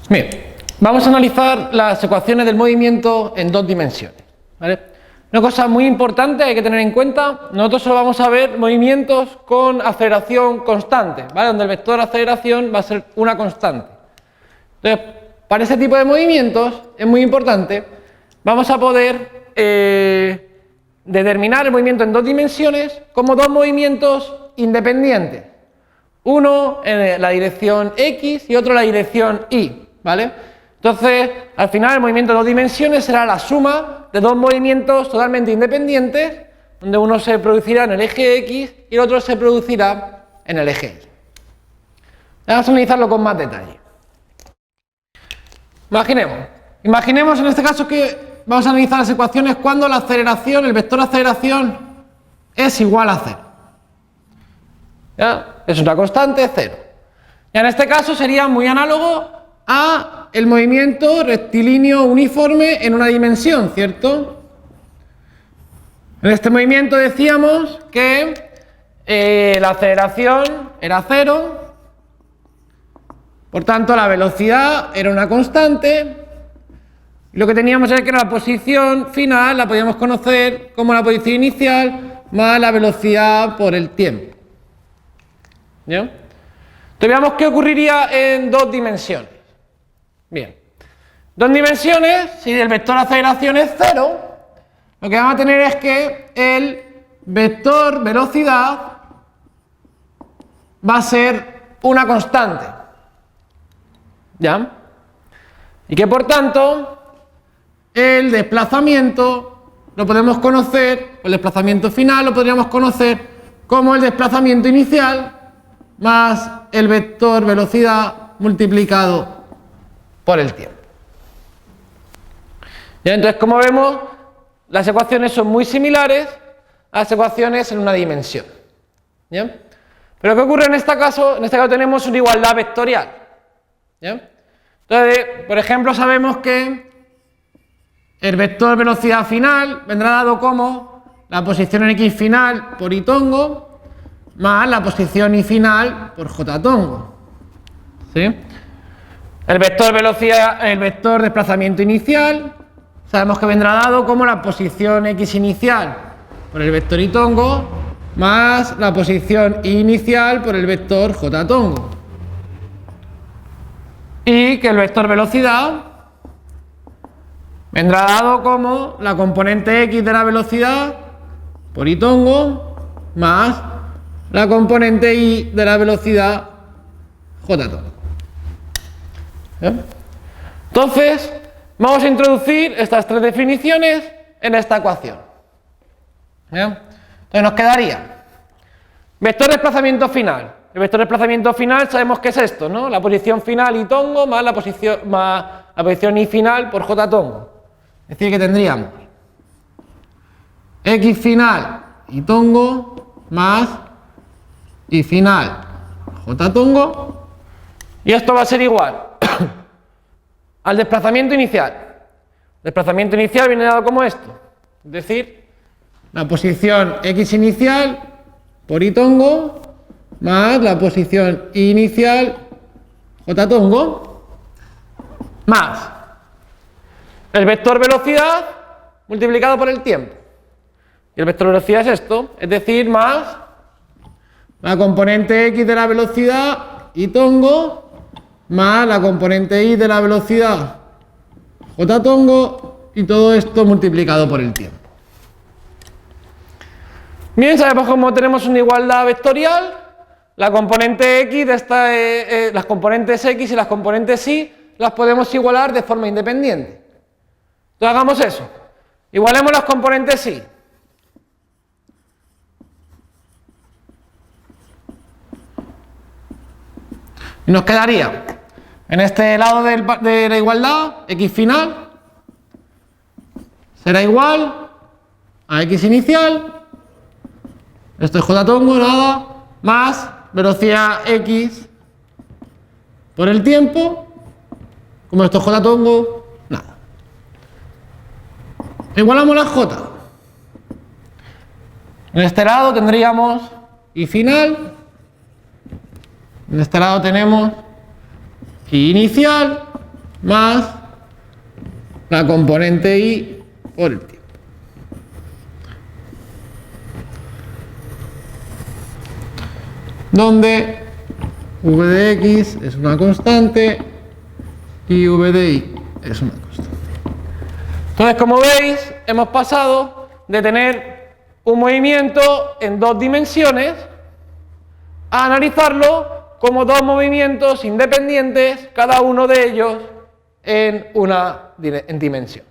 Bien, vamos a analizar las ecuaciones del movimiento en dos dimensiones, ¿vale? Una cosa muy importante hay que tener en cuenta: nosotros solo vamos a ver movimientos con aceleración constante, ¿vale? Donde el vector de aceleración va a ser una constante. Entonces, para ese tipo de movimientos es muy importante, vamos a poder determinar el movimiento en dos dimensiones como dos movimientos independientes. Uno en la dirección X y otro en la dirección Y, ¿vale? Entonces, al final el movimiento en dos dimensiones será la suma de dos movimientos totalmente independientes, donde uno se producirá en el eje X y el otro se producirá en el eje Y. Vamos a analizarlo con más detalle. Imaginemos en este caso que vamos a analizar las ecuaciones cuando la aceleración, el vector de aceleración es igual a 0. ¿Ya? Es una constante, 0. Y en este caso sería muy análogo a el movimiento rectilíneo uniforme en una dimensión, ¿cierto? En este movimiento decíamos que la aceleración era 0, por tanto la velocidad era una constante, y lo que teníamos era que la posición final la podíamos conocer como la posición inicial más la velocidad por el tiempo. ¿Ya? Entonces veamos qué ocurriría en dos dimensiones. Bien, dos dimensiones, si el vector de aceleración es 0, lo que vamos a tener es que el vector velocidad va a ser una constante. ¿Ya? Y que por tanto el desplazamiento lo podemos conocer, el desplazamiento final lo podríamos conocer como el desplazamiento inicial más el vector velocidad multiplicado por el tiempo. ¿Ya? Entonces, como vemos, las ecuaciones son muy similares a las ecuaciones en una dimensión. ¿Ya? Pero ¿qué ocurre en este caso? En este caso tenemos una igualdad vectorial. ¿Ya? Entonces, por ejemplo, sabemos que el vector velocidad final vendrá dado como la posición en X final por Y tongo más la posición Y final por J tongo. ¿Sí? El vector velocidad, el vector desplazamiento inicial, sabemos que vendrá dado como la posición X inicial por el vector Y tongo más la posición Y inicial por el vector J tongo. Y que el vector velocidad vendrá dado como la componente X de la velocidad por Y tongo más la componente Y de la velocidad J tongo. ¿Bien? Entonces, vamos a introducir estas tres definiciones en esta ecuación. ¿Bien? Entonces nos quedaría vector de desplazamiento final. El vector de desplazamiento final sabemos que es esto, ¿no? La posición final Y tongo más la posición Y final por J tongo. Es decir, que tendríamos X final Y tongo más Y final J tongo. Y esto va a ser igual al desplazamiento inicial. El desplazamiento inicial viene dado como esto. Es decir, la posición X inicial por Y tongo más la posición Y inicial J tongo más el vector velocidad multiplicado por el tiempo. Y el vector velocidad es esto, es decir, más la componente X de la velocidad Y tongo más la componente Y de la velocidad J tongo, y todo esto multiplicado por el tiempo. Bien, sabemos cómo tenemos una igualdad vectorial. La componente X de esta, las componentes X y las componentes Y las podemos igualar de forma independiente. Entonces hagamos eso. Igualemos las componentes Y. Y nos quedaría en este lado de la igualdad, X final será igual a X inicial, esto es J tongo, nada, más velocidad X por el tiempo, como esto es J tongo, nada. Igualamos la J. En este lado tendríamos Y final, en este lado tenemos Y inicial más la componente y por el tiempo. Donde v de x es una constante y v de y es una constante. Entonces, como veis, hemos pasado de tener un movimiento en dos dimensiones a analizarlo como dos movimientos independientes, cada uno de ellos en una dimensión.